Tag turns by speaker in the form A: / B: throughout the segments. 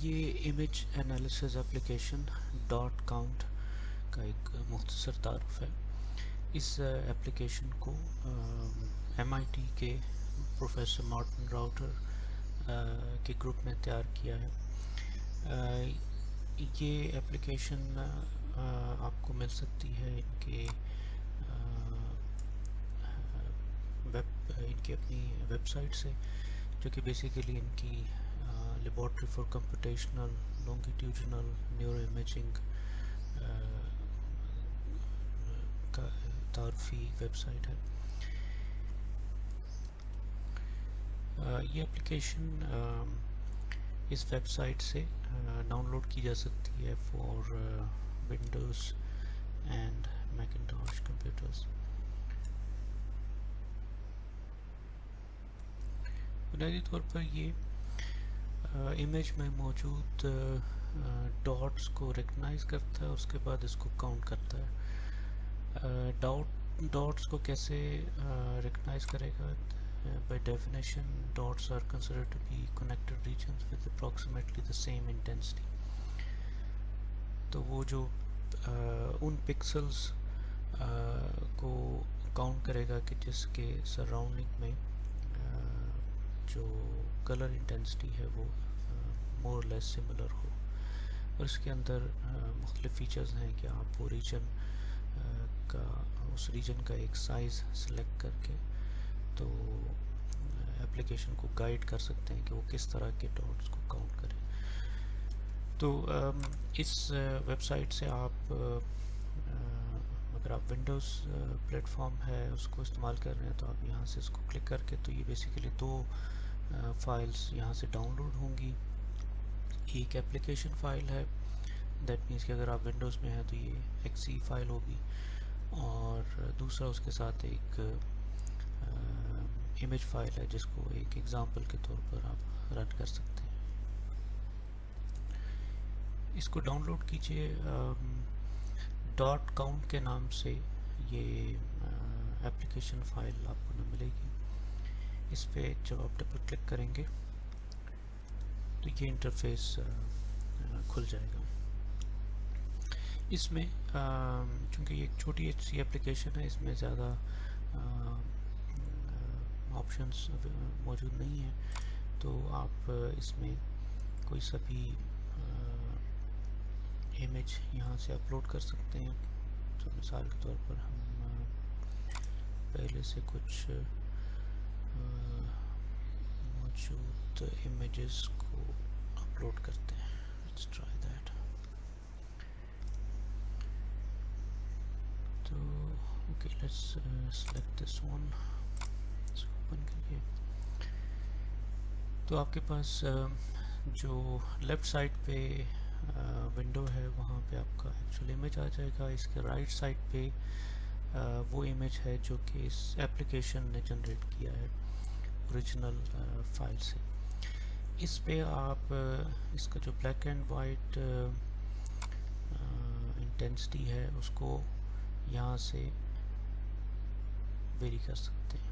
A: ये image analysis application dot count का एक मुख्तसर तारुफ है। इस एप्लीकेशन को MIT के प्रोफेसर मार्टिन राउटर के ग्रुप ने तैयार किया है। ये एप्लीकेशन आपको मिल सकती है इनके इनकी अपनी वेबसाइट से, जो कि बेसिकली इनकी laboratory for computational longitudinal neuro imaging का तारुफी वेबसाइट है। ये एप्लीकेशन इस वेबसाइट से डाउनलोड की जा सकती है फॉर विंडोज़ एंड मैकिन्टॉश कंप्यूटर्स। बुनियादी तौर पर ये इमेज में मौजूद डॉट्स को रिकग्नाइज करता है, उसके बाद इसको काउंट करता है। डॉट्स को कैसे रिकग्नाइज करेगा? By definition dots are considered to be connected regions with approximately the same intensity. तो वो जो उन पिक्सल्स को काउंट करेगा कि जिसके सराउंडिंग में जो कलर इंटेंसिटी है वो मोर लेस सिमिलर हो। और इसके अंदर मुख्तलिफ फीचर्स हैं कि आप वो रीजन का उस रीजन का एक साइज़ सेलेक्ट करके तो एप्लीकेशन को गाइड कर सकते हैं कि वो किस तरह के डॉट्स को काउंट करें। तो इस वेबसाइट से आप अगर आप विंडोज़ प्लेटफॉर्म है उसको इस्तेमाल कर रहे हैं तो आप यहाँ से इसको क्लिक करके तो ये बेसिकली दो फाइल्स यहाँ से डाउनलोड होंगी। एक एप्लीकेशन फ़ाइल है, दैट मीन्स कि अगर आप विंडोज़ में हैं तो ये XE फ़ाइल होगी, और दूसरा उसके साथ एक इमेज फ़ाइल है जिसको एक एग्ज़ाम्पल के तौर पर आप रन कर सकते हैं। इसको डाउनलोड कीजिए। डॉट काउंट के नाम से ये एप्लीकेशन फ़ाइल आपको न मिलेगी। इस पे जब आप डबल क्लिक करेंगे तो ये इंटरफेस खुल जाएगा। इसमें चूँकि ये एक छोटी सी एप्लीकेशन है, इसमें ज़्यादा ऑप्शंस मौजूद नहीं है, तो आप इसमें कोई सा भी इमेज यहाँ से अपलोड कर सकते हैं। तो मिसाल के तौर पर हम पहले से कुछ मौजूद इमेजेस को अपलोड करते हैं। Let's try that. तो okay, let's select this one, इसको ओपन करिए। तो आपके पास जो लेफ़्ट साइड पे विंडो है वहाँ पे आपका एक्चुअल इमेज आ जाएगा। इसके राइट साइड पे वो इमेज है जो कि इस एप्लीकेशन ने जनरेट किया है ओरिजिनल फाइल से। इस पे आप इसका जो ब्लैक एंड वाइट इंटेंसिटी है उसको यहाँ से वेरी कर सकते हैं।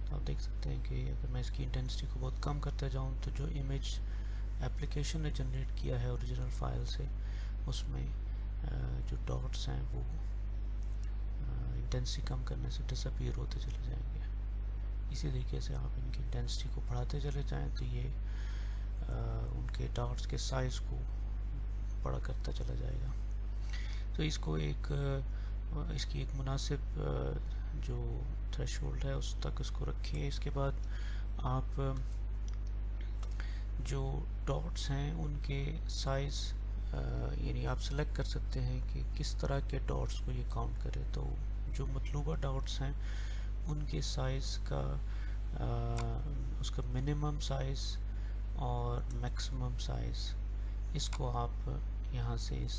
A: तो आप देख सकते हैं कि अगर मैं इसकी इंटेंसिटी को बहुत कम करते जाऊँ तो जो इमेज एप्लीकेशन ने जनरेट किया है ओरिजिनल फाइल से उसमें जो डॉट्स हैं वो इंटेंसिटी कम करने से डिसअपीयर होते चले जाएंगे। इसी तरीके से आप इनकी इंटेंसिटी को बढ़ाते चले जाएं तो ये उनके डॉट्स के साइज़ को बड़ा करता चला जाएगा। तो इसको इसकी एक मुनासिब जो थ्रेशोल्ड है उस तक इसको रखिए। इसके बाद आप जो डॉट्स हैं उनके साइज़ यानी आप सेलेक्ट कर सकते हैं कि किस तरह के डॉट्स को ये काउंट करे। तो जो मतलूबा डॉट्स हैं उनके साइज़ का उसका मिनिमम साइज़ और मैक्सिमम साइज़ इसको आप यहाँ से इस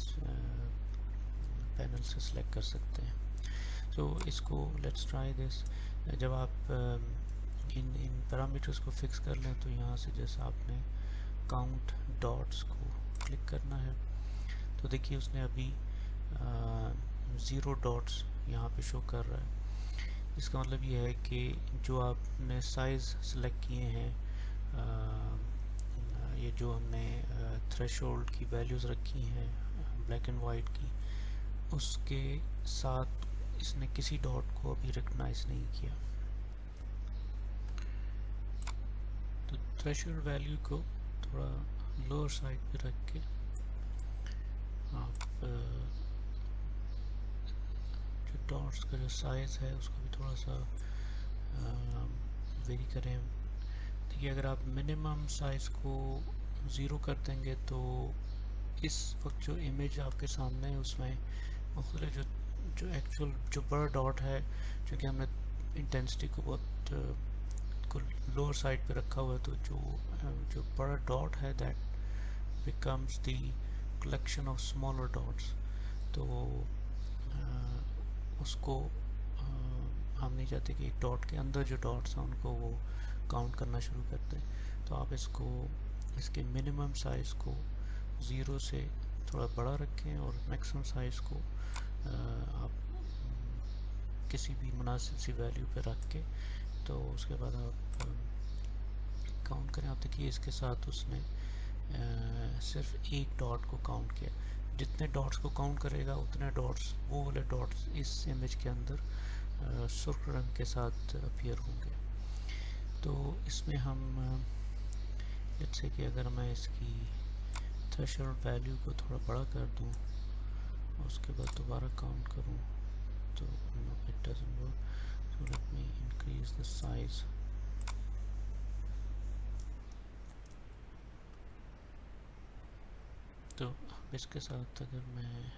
A: पैनल से सिलेक्ट कर सकते हैं। तो इसको लेट्स ट्राई दिस। जब आप इन पैरामीटर्स को फिक्स कर लें तो यहाँ से जैसे आपने काउंट डॉट्स को क्लिक करना है तो देखिए उसने अभी 0 डॉट्स यहाँ पे शो कर रहा है। इसका मतलब ये है कि जो आपने साइज़ सेलेक्ट किए हैं ये जो हमने थ्रेशोल्ड की वैल्यूज़ रखी हैं ब्लैक एंड वाइट की, उसके साथ इसने किसी डॉट को अभी रिकग्नाइज नहीं किया। तो थ्रेशोल्ड वैल्यू को थोड़ा लोअर साइड पे रख के आप जो डॉट्स का जो साइज़ है उसको भी थोड़ा सा वेरी करें। देखिए, अगर आप मिनिमम साइज़ को 0 कर देंगे तो इस वक्त जो इमेज आपके सामने है उसमें मुख्तलिफ जो एक्चुअल जो बड़ा डॉट है, क्योंकि हमने इंटेंसिटी को बहुत को लोअर साइड पे रखा हुआ है, तो जो बड़ा डॉट है that becomes the collection of smaller dots. तो उसको हम नहीं चाहते कि एक डॉट के अंदर जो डॉट्स हैं उनको वो काउंट करना शुरू कर दें। तो आप इसके मिनिमम साइज़ को 0 से थोड़ा बड़ा रखें और मैक्सिमम साइज़ को आप किसी भी मुनासिब सी वैल्यू पे रख के, तो उसके बाद आप काउंट करें। आप देखिए इसके साथ उसने सिर्फ एक डॉट को काउंट किया। जितने डॉट्स को काउंट करेगा उतने डॉट्स, वो वाले डॉट्स इस इमेज के अंदर सुर्ख रंग के साथ अपीयर होंगे। तो इसमें हम जैसे कि अगर मैं इसकी थ्रेशोल्ड वैल्यू को थोड़ा बड़ा कर दूं और उसके बाद दोबारा काउंट करूं तो no, it doesn't work. So let me increase the size. तो इसके साथ अगर मैं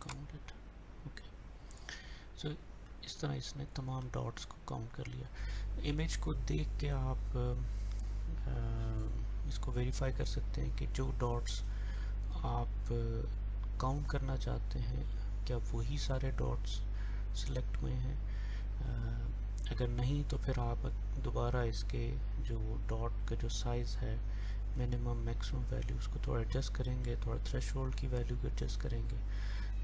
A: काउंट इट, ओके, सो इस तरह इसने तमाम डॉट्स को काउंट कर लिया। इमेज को देख के आप इसको वेरीफाई कर सकते हैं कि जो डॉट्स आप काउंट करना चाहते हैं क्या वही सारे डॉट्स सिलेक्ट हुए हैं। अगर नहीं तो फिर आप दोबारा इसके जो डॉट का जो साइज़ है मिनिमम मैक्सिमम वैल्यू उसको थोड़ा एडजस्ट करेंगे, थोड़ा थ्रेशोल्ड की वैल्यू को एडजस्ट करेंगे।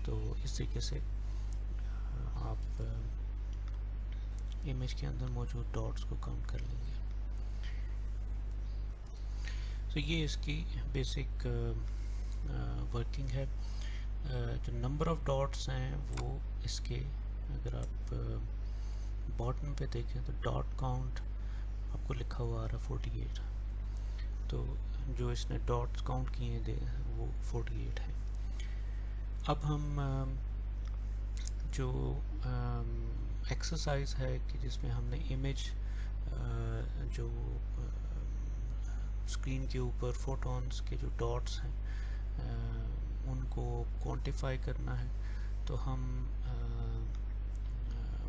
A: तो इस तरीके से आप इमेज के अंदर मौजूद डॉट्स को काउंट कर लेंगे। तो ये इसकी बेसिक वर्किंग है। जो नंबर ऑफ डॉट्स हैं वो इसके, अगर आप बॉटम पे देखें तो डॉट काउंट आपको लिखा हुआ आ रहा है 48। तो जो इसने डॉट्स काउंट किए थे वो 48 है। अब हम जो एक्सरसाइज है कि जिसमें हमने इमेज जो स्क्रीन के ऊपर फोटॉन्स के जो डॉट्स हैं उनको क्वांटिफाई करना है, तो हम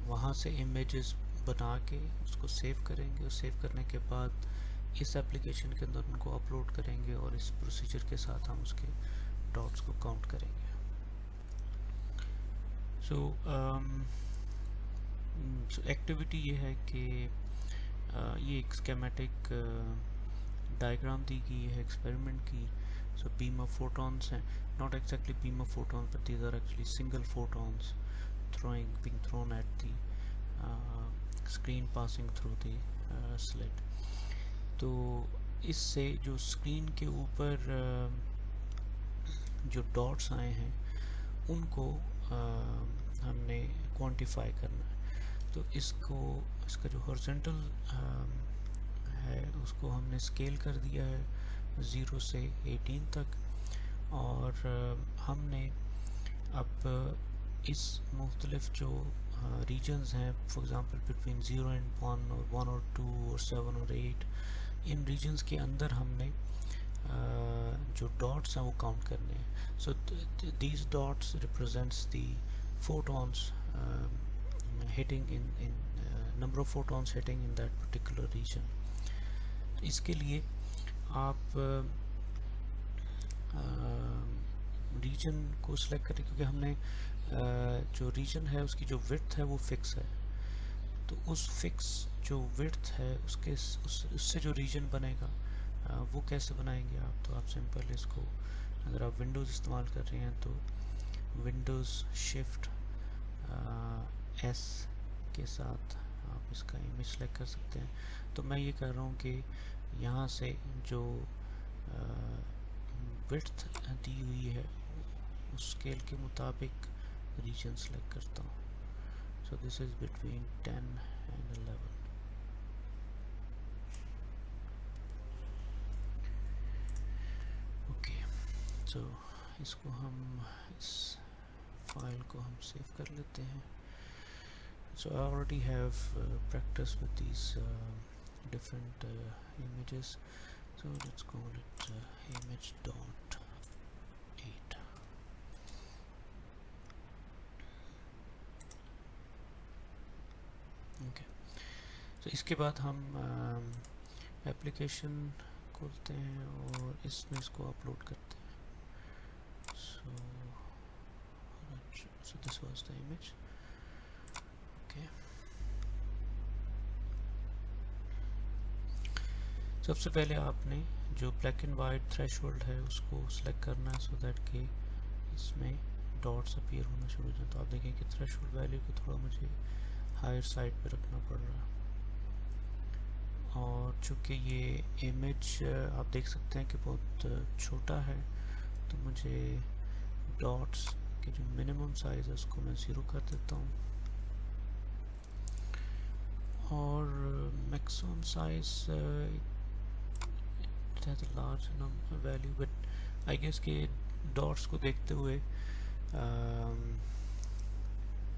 A: वहाँ से इमेजेस बना के उसको सेव करेंगे और सेव करने के बाद इस एप्लीकेशन के अंदर उनको अपलोड करेंगे और इस प्रोसीजर के साथ हम उसके डॉट्स को काउंट करेंगे। सो एक्टिविटी ये है कि ये एक स्कीमेटिक डायग्राम दी गई है एक्सपेरिमेंट की। सो बीम ऑफ फोटॉन्स हैं, not exactly beam of photons but these are actually single photons being thrown at the screen passing through the slit। तो इससे जो स्क्रीन के ऊपर जो डॉट्स आए हैं उनको हमने क्वांटिफाई करना है। तो इसका जो हॉरिजॉन्टल है उसको हमने स्केल कर दिया है 0 से 18 तक, और हमने अब इस मुख्तलिफ जो रीजन्स हैं, फॉर एग्ज़ाम्पल बिटवीन 0 and 1 और 1 और 2 और 7 और 8, इन रीजन्स के अंदर हमने जो डॉट्स हैं वो काउंट करने हैं। So these dots represents the photons hitting in number of photons hitting in that particular region. इसके लिए आप रीजन को सिलेक्ट करें, क्योंकि हमने जो रीजन है उसकी जो विड्थ है वो फिक्स है। तो उस फिक्स जो विड्थ है उससे जो रीजन बनेगा वो कैसे बनाएंगे आप। तो आप सिंपल इसको, अगर आप विंडोज़ इस्तेमाल कर रहे हैं तो विंडोज़ शिफ्ट एस के साथ आप इसका इमेज सेलेक्ट कर सकते हैं। तो मैं ये कर रहा हूँ कि यहाँ से जो विड्थ दी हुई है उस स्केल के मुताबिक रीजन सेलेक्ट करता हूँ. So this is between 10 and 11. Okay, so इसको हम इस फाइल को हम सेव कर लेते हैं. So I already have practice with these different images. So let's call it image dot 8. Okay. So इसके बाद हम एप्लीकेशन खोलते हैं और इसमें इसको अपलोड करते हैं. So this was the image. सबसे पहले आपने जो ब्लैक एंड वाइट थ्रेशोल्ड है उसको सिलेक्ट करना है सो दैट कि इसमें डॉट्स अपीयर होना शुरू हो जाए. तो आप देखें कि थ्रेशोल्ड वैल्यू को थोड़ा मुझे हायर साइड पे रखना पड़ रहा है. और चूँकि ये इमेज आप देख सकते हैं कि बहुत छोटा है तो मुझे डॉट्स की जो मिनिमम साइज़ है उसको मैं 0 कर देता हूँ और maximum size has a large number value, but I guess कि डॉट्स को देखते हुए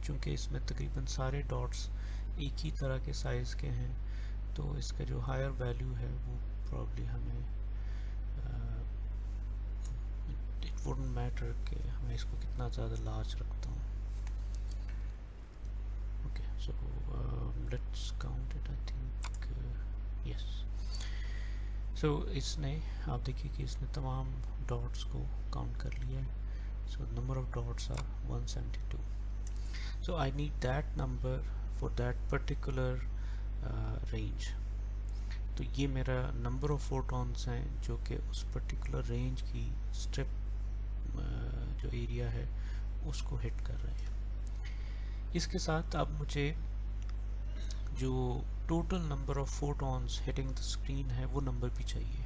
A: चूँकि इसमें तकरीबन सारे डॉट्स एक ही तरह के साइज़ के हैं तो इसका जो हायर वैल्यू है वो प्रॉब्ली हमें इट वुडंट मैटर कि मैं इसको कितना ज़्यादा लार्ज रखता हूँ. Okay, so let's count it. I think yes. So इसने आप देखिए कि इसने तमाम डॉट्स को काउंट कर लिया है. So number of dots are 172. So I need that number for that particular range. तो ये मेरा नंबर ऑफ फोटॉन्स हैं जो कि उस पर्टिकुलर रेंज की स्ट्रिप जो एरिया है उसको हिट कर रहे हैं. इसके साथ अब मुझे जो total number of photons hitting the screen है वो नंबर भी चाहिए.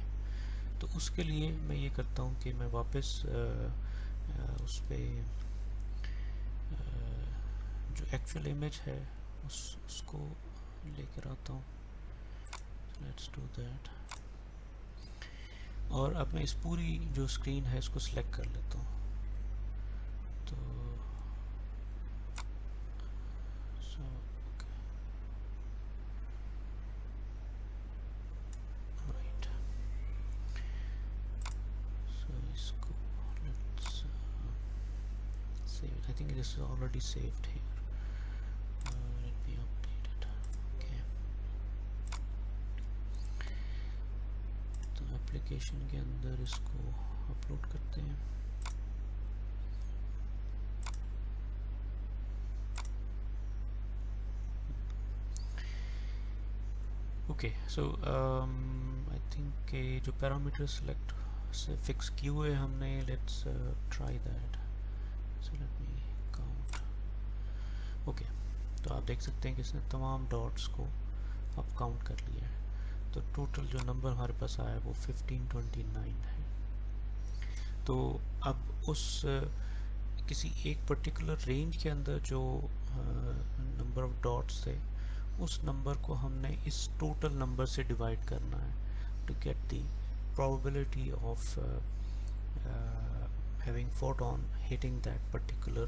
A: तो उसके लिए मैं ये करता हूँ कि मैं वापस उस पर जो एक्चुअल इमेज है उसको लेकर आता हूँ. Let's do that. और अब मैं इस पूरी जो स्क्रीन है इसको सिलेक्ट कर लेता हूँ. तो I think this is already saved here. Let me update it. Okay. तो एप्लीकेशन के अंदर इसको अपलोड करते हैं. ओके, सो आई थिंक जो पैरामीटर सेलेक्ट से फिक्स किए हुए हमने, let's try that. So let me count. Okay, तो आप देख सकते हैं कि इसने तमाम डॉट्स को अब काउंट कर लिया है. तो टोटल जो नंबर हमारे पास आया है वो 1529 है. तो अब उस किसी एक पर्टिकुलर रेंज के अंदर जो नंबर ऑफ डॉट्स थे उस नंबर को हमने इस टोटल नंबर से डिवाइड करना है to get the probability of having photon hitting that particular